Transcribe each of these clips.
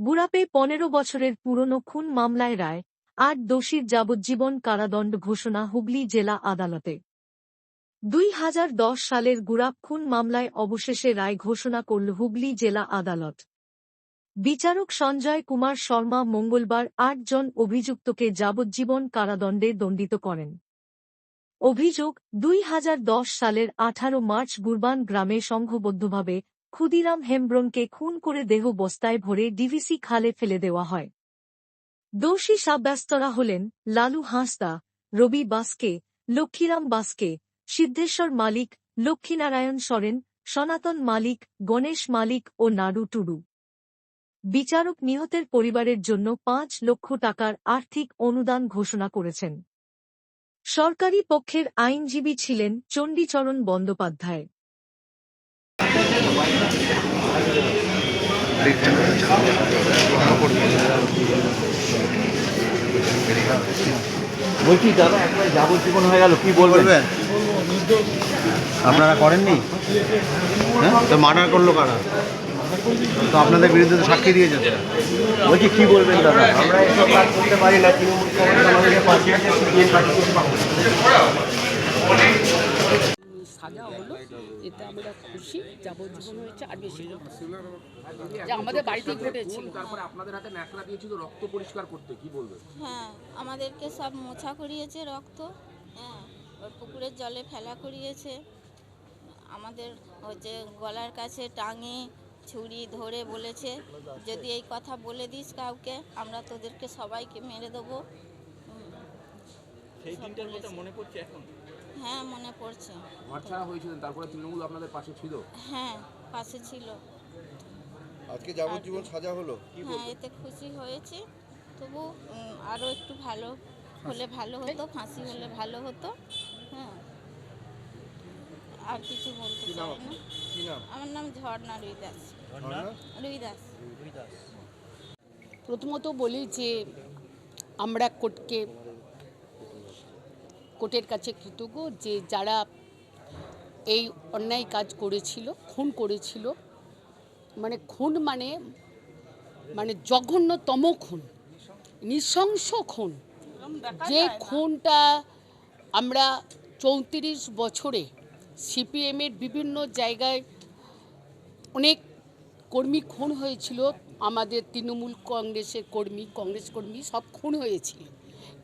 গুড়াপে ১৫ বছরের পুরনো খুন মামলায় রায়, ৮ দোষীর যাবজ্জীবন কারাদণ্ড ঘোষণা হুগলি জেলা আদালতে। ২০১০ সালের গুড়াপ খুন মামলায় অবশেষে রায় ঘোষণা করল হুগলি জেলা আদালত। বিচারক সঞ্জয় কুমার শর্মা মঙ্গলবার ৮ জন অভিযুক্তকে যাবজ্জীবন কারাদণ্ডে দণ্ডিত করেন। অভিযোগ, ২০১০ সালের ১৮ মার্চ গুরবান গ্রামে সংঘবদ্ধভাবে ক্ষুদিরাম হেমব্রমকে খুন করে দেহ বস্তায় ভরে ডিভিসি খালে ফেলে দেওয়া হয়। দোষী সাব্যস্তরা হলেন লালু হাঁসদা, রবি বাস্কে, লক্ষ্মীরাম বাস্কে, সিদ্ধেশ্বর মালিক, লক্ষ্মীনারায়ণ সরেন, সনাতন মালিক, গণেশ মালিক ও নাড়ু টুডু। বিচারক নিহতের পরিবারের জন্য ৫ লক্ষ টাকার আর্থিক অনুদান ঘোষণা করেছেন। সরকারি পক্ষের আইনজীবী ছিলেন চণ্ডীচরণ বন্দ্যোপাধ্যায়। বলছি দাদা, একবার যাবজ্জীবন হয়ে গেল, কি বলবেন? আপনারা করেননি? হ্যাঁ, তো মার্ডার করলো কারা? তো আপনাদের বিরুদ্ধে তো সাক্ষী দিয়েছে। বলছি কি বলবেন দাদা? আমরা এসব কাজ করতে পারি না, তৃণমূল কংগ্রেস আমাদেরকে পাশে আছে, সিপিএম পার্টি সাজা হলো, এতে আমরা খুশি। যাবজ্জীবন হয়েছে আর বেশি যা আমাদের বাড়িতেই ঘটেছিল। তারপরে আপনাদের হাতে ন্যাকড়া দিয়েছিল রক্ত পরিষ্কার করতে, কি বলবেন? হ্যাঁ, আমাদেরকে সব মোছা করিয়েছে রক্ত, হ্যাঁ, ওই পুকুরের জলে ফেলা করিয়েছে। আমাদের হচ্ছে গলার কাছে টাঙে ছুরি ধরে বলেছে, যদি এই কথা বলে দিস কাউকে, আমরা তোদেরকে সবাইকে মেরে দেবো। সেই দিনটার কথা মনে পড়ছে এখন? হ্যাঁ, মনে পড়ছে। ঘর ছাড়া হয়েছিলেন, তারপরে তৃণমূল আপনাদের পাশে ছিল? হ্যাঁ, পাশে ছিল। আজকে যাবজ্জীবন সাজা হলো, হ্যাঁ, এতে খুশি হয়েছি। তবু আরও একটু ভালো হলে ভালো হতো, ফাঁসি হলে ভালো হতো। হ্যাঁ, আর কিছু বলতে চাই না। আমার নাম ঝর্ণা রুইদাস। রুইদাস। প্রথমত বলি যে আমরা কোর্টের কাছে কৃতজ্ঞ যে যারা এই অন্যায় কাজ করেছিল, খুন করেছিল, মানে খুন মানে জঘন্যতম খুন, নৃশংস খুন। যে খুনটা আমরা ৩৪ বছরে সিপিএমের বিভিন্ন জায়গায় অনেক কর্মী খুন হয়েছিল, আমাদের তৃণমূল কংগ্রেসের কংগ্রেস কর্মী সব খুন হয়েছিল,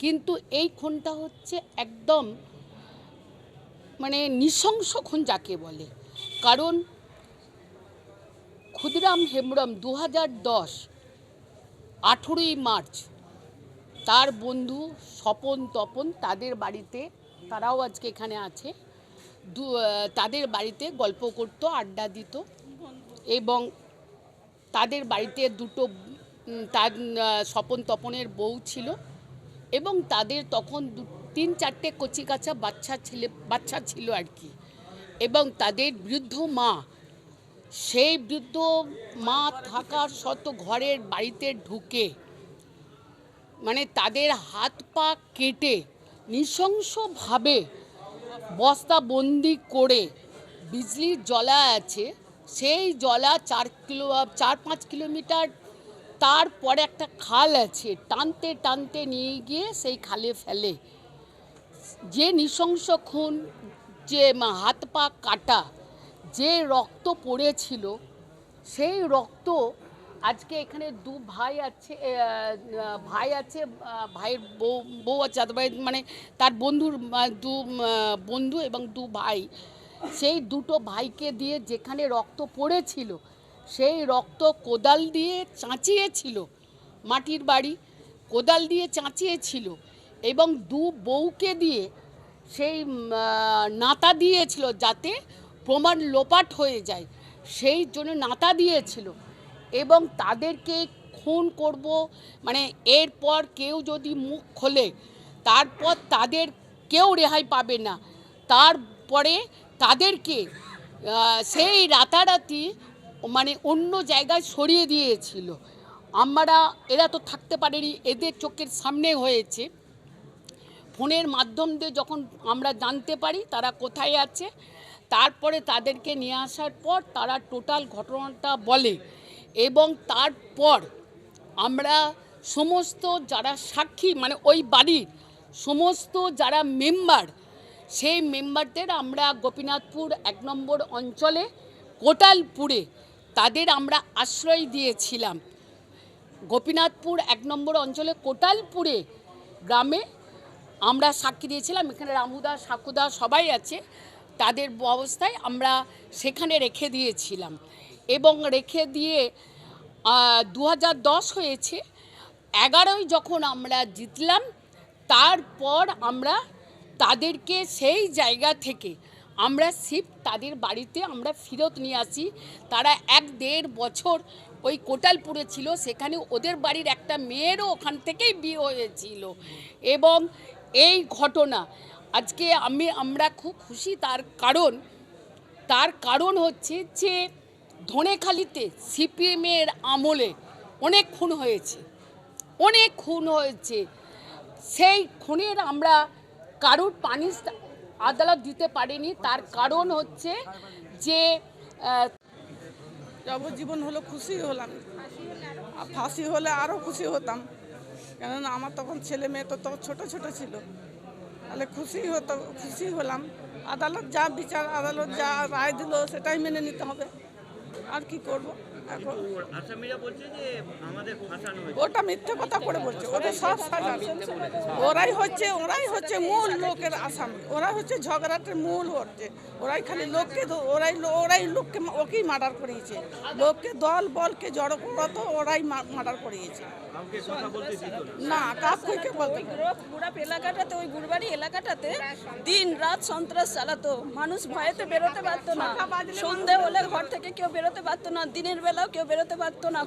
কিন্তু এই খুনটা হচ্ছে একদম মানে নৃশংস খুন যাকে বলে। কারণ ক্ষুদিরাম হেমব্রম ২০১০ 18ই মার্চ তার বন্ধু স্বপন তপন তাদের বাড়িতে, তারাও আজকে এখানে আছে, তাদের বাড়িতে গল্প করত, আড্ডা দিত, এবং তাদের বাড়িতে দুটো তার স্বপন তপনের বউ ছিল, এবং তাদের তখন ৩-৪টে কচিকাঁচা বাচ্চা ছিল আর কি। এবং তাদের বৃদ্ধ মা, সেই বৃদ্ধ মা থাকার সত্ত্বেও ঘরের বাড়িতে ঢুকে মানে তাদের হাত পা কেটে নৃশংসভাবে বস্তাবন্দি করে, বিজলির জলা আছে, সেই জলা ৪-৫ কিলোমিটার, তারপরে একটা খাল আছে, টানতে টানতে নিয়ে গিয়ে সেই খালে ফেলে। যে নৃশংস খুন, যে হাত পা কাটা, যে রক্ত পড়েছিল, সেই রক্ত আজকে এখানে দু ভাই আছে, ভাইয়ের বউ আছে, মানে তার বন্ধুর বন্ধু এবং দু ভাই, সেই দুটো ভাইকে দিয়ে যেখানে রক্ত পড়েছিল সেই রক্ত কোদাল দিয়ে চাঁচিয়েছিল, মাটির বাড়ি কোদাল দিয়ে চাঁচিয়েছিল, এবং দু বউকে দিয়ে সেই নাতা দিয়েছিল যাতে প্রমাণ লোপাট হয়ে যায়, সেই জন্য নাতা দিয়েছিল। এবং তাদেরকে খুন করব মানে এরপর কেউ যদি মুখ খোলে তারপর তাদের কেউ রেহাই পাবে না। তারপরে তাদেরকে সেই রাতারাতি মানে অন্য জায়গায় সরিয়ে দিয়েছিল। এরা তো থাকতে পারেনি, এদের চোখের সামনে হয়েছে। ফোনের মাধ্যম দিয়ে যখন আমরা জানতে পারি তারা কোথায় আছে, তারপরে তাদেরকে নিয়ে আসার পর তারা টোটাল ঘটনাটা বলে, এবং তারপর আমরা সমস্ত যারা সাক্ষী মানে ওই বাড়ির সমস্ত যারা মেম্বার, সেই মেম্বারদের আমরা গোপীনাথপুর 1 নম্বর অঞ্চলে কোটালপুরে তাদের আমরা আশ্রয় দিয়েছিলাম। গোপীনাথপুর 1 নম্বর অঞ্চলে কোটালপুরে গ্রামে আমরা সাক্ষী দিয়েছিলাম। এখানে রামুদা সাকুদা সবাই আছে, তাদের অবস্থায় আমরা সেখানে রেখে দিয়েছিলাম এবং রেখে দিয়ে 2010 হয়েছে, 11ই যখন আমরা জিতলাম তারপর আমরা তাদেরকে সেই জায়গা থেকে আমরা তাদের বাড়িতে আমরা ফেরত নিয়ে আসি। তারা 1-1.5 বছর ওই কোটালপুরে ছিল, সেখানে ওদের বাড়ির একটা মেয়েরও ওখান থেকেই বিয়ে হয়েছিল। এবং এই ঘটনা আজকে আমরা খুব খুশি। তার কারণ হচ্ছে যে ধনেখালিতে সিপিএমের আমলে অনেক খুন হয়েছে। সেই খুনের আমরা কারোর পানিশ আদালত দিতে পারেনি। তার কারণ হচ্ছে যে যাবজ্জীবন হলো খুশি হলাম, আর ফাঁসি হলে আরও খুশি হতাম, কেননা আমার তখন ছেলে মেয়ে তো ছোট ছোট ছিল। তাহলে খুশি হলাম। আদালত যা বিচার, আদালত যা রায় দিল সেটাই মেনে নিতে হবে, আর কি করব এখন। ওটা মিথ্যে কথা করে বলছে, ওদের সব সাজা। ওরাই হচ্ছে মূল লোকের আসামি, ওরা হচ্ছে ঝগড়াটের মূল হচ্ছে। ওরাই খালি ওরাই লোককে ওকেই মার্ডার করিয়েছে, লোককে দল বলকে জড়ো করতো, ওরাই মার্ডার করিয়েছে। না কাউকে বলতে পুরা এলাকাটাতে, ওই গুরবাড়ি এলাকাটাতে দিন রাত সন্ত্রাস চালাতো। মানুষ ভয়েতে বেরোতে পারতো না, সন্ধে হলে ঘর থেকে কেউ বেরোতে পারতো না, দিনের বেলাও কেউ বেরোতে পারতো না।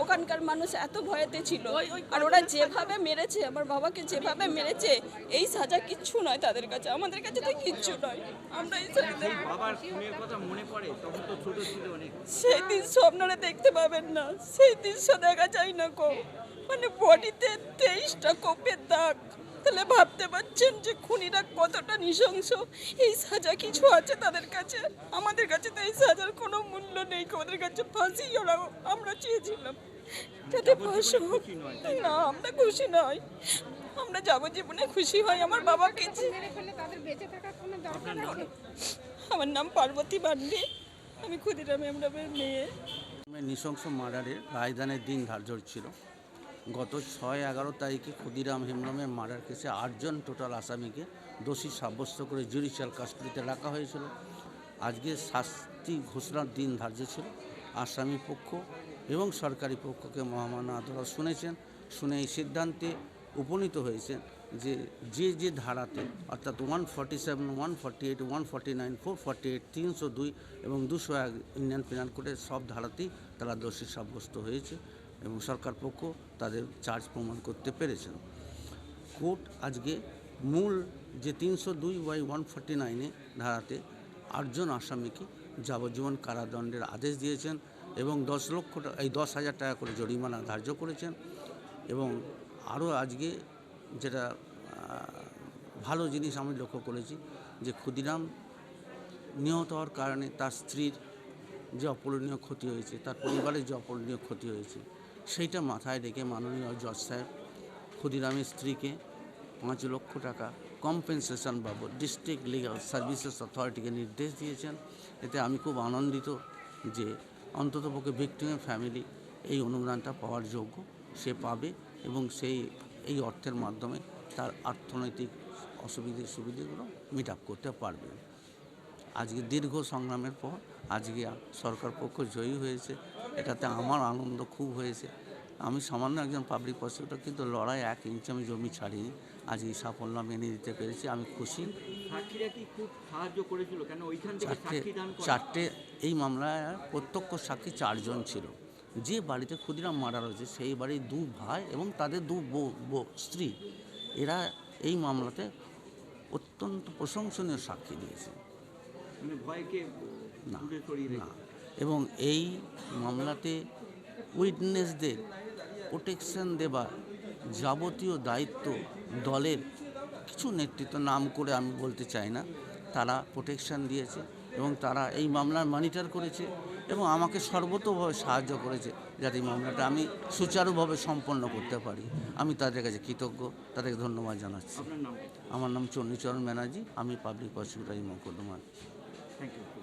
ওখানকার মানুষ এত ভয়েতে ছিল। আর ওরা যেভাবে মেরেছে, আমার বাবাকে যেভাবে মেরেছে, এই সাজা কিচ্ছু নয় তাদের কাছে, আমাদের কাছে তো কিচ্ছু নয়। আমরা সেই দৃশ্য আপনারা দেখতে পাবেন না, সেই দৃশ্য দেখা যায় না মানে বডিতে 23টা কোপের দাগ। তাহলে ভাবতে পারছেন যে খুনিরা কতটা নৃশংস। এই সাজা কিছু আছে তাদের কাছে, আমাদের কাছে তো এই সাজার কোনো মূল্য নেই। ওদের কাছে ফাঁসি আমরা চেয়েছিলাম, যাতে ফাঁসি হোক। না, আমরা খুশি নয়, আমরা যাবজ্জীবনে খুশি হই। আমার বাবাকে আমার নাম পার্বতী বান্ডি, আমি ক্ষুদিরাম হেমব্রমের মেয়ে। নৃশংস মার্ডারের রায়দানের দিন ধার্য ছিল। গত 6-11 তারিখে ক্ষুদিরাম হেমব্রমের মার্ডার কেসে 8 জন টোটাল আসামিকে দোষী সাব্যস্ত করে জুডিশিয়াল কাস্টডিতে রাখা হয়েছিল। আজকে শাস্তি ঘোষণার দিন ধার্য ছিল। আসামি পক্ষ এবং সরকারি পক্ষকে মহামান্য আদালত শুনে এই সিদ্ধান্তে উপনীত হয়েছেন যে ধারাতে, অর্থাৎ 147, 148, 149, 448, 302 এবং 201 ইন্ডিয়ান পেনাল কোডের সব ধারাতেই তারা দোষী সাব্যস্ত হয়েছে এবং সরকার পক্ষ তাদের চার্জ প্রমাণ করতে পেরেছেন। কোর্ট আজকে মূল যে 302/149 ধারাতে 8 জন আসামিকে যাবজ্জীবন কারাদণ্ডের আদেশ দিয়েছেন এবং 10,000 টাকা করে জরিমানা ধার্য করেছেন। এবং আরও আজকে যেটা ভালো জিনিস আমি লক্ষ্য করেছি যে ক্ষুদিরাম নিহত হওয়ার কারণে তার স্ত্রীর যে অপূরণীয় ক্ষতি হয়েছে, তার পরিবারের যে অপূরণীয় ক্ষতি হয়েছে, সেইটা মাথায় রেখে মাননীয় জজ সাহেব ক্ষুদিরামের স্ত্রীকে 5 লক্ষ টাকা কম্পেনসেশন বাবদ ডিস্ট্রিক্ট লিগাল সার্ভিসেস অথরিটিকে নির্দেশ দিয়েছেন। এতে আমি খুব আনন্দিত যে অন্ততপক্ষে ভিক্টিমের ফ্যামিলি এই অনুদানটা পাওয়ার যোগ্য, সে পাবে এবং এই অর্থের মাধ্যমে তার অর্থনৈতিক সুবিধাগুলো মিট আপ করতে পারবে। আজকে দীর্ঘ সংগ্রামের পর আজকে সরকার পক্ষ জয়ী হয়েছে, এটাতে আমার আনন্দ খুব হয়েছে। আমি সামান্য একজন পাবলিক প্রসিকিউটর, কিন্তু লড়াই 1 ইঞ্চি আমি জমি ছাড়িনি। আজ এই সাফল্য মেনে দিতে পেরেছি, আমি খুশি। সাক্ষীরা কি খুব সাহায্য করেছিল? কেন ওইখান থেকে সাক্ষী দান করা? 4টে এই মামলায় প্রত্যক্ষ সাক্ষী 4 জন ছিল। যে বাড়িতে ক্ষুদিরাম মার্ডার হয়েছে সেই বাড়ির 2 ভাই এবং তাদের 2 স্ত্রী, এরা এই মামলাতে অত্যন্ত প্রশংসনীয় সাক্ষী দিয়েছে। মানে ভয়কে না, না। এবং এই মামলাতে উইটনেসদের প্রোটেকশন দেবার যাবতীয় দায়িত্ব দলের কিছু নেতৃত্ব, নাম করে আমি বলতে চাই না, তারা প্রোটেকশন দিয়েছে এবং তারা এই মামলার মনিটর করেছে এবং আমাকে সর্বতোভাবে সাহায্য করেছে যাতে এই মামলাটা আমি সুচারুভাবে সম্পন্ন করতে পারি। আমি তাদের কাছে কৃতজ্ঞ, তাদেরকে ধন্যবাদ জানাচ্ছি। আপনার নাম? আমার নাম চণ্ডীচরণ ব্যানার্জি, আমি পাবলিক প্রসিকিউটর এই মোকদ্দমার। Thank you.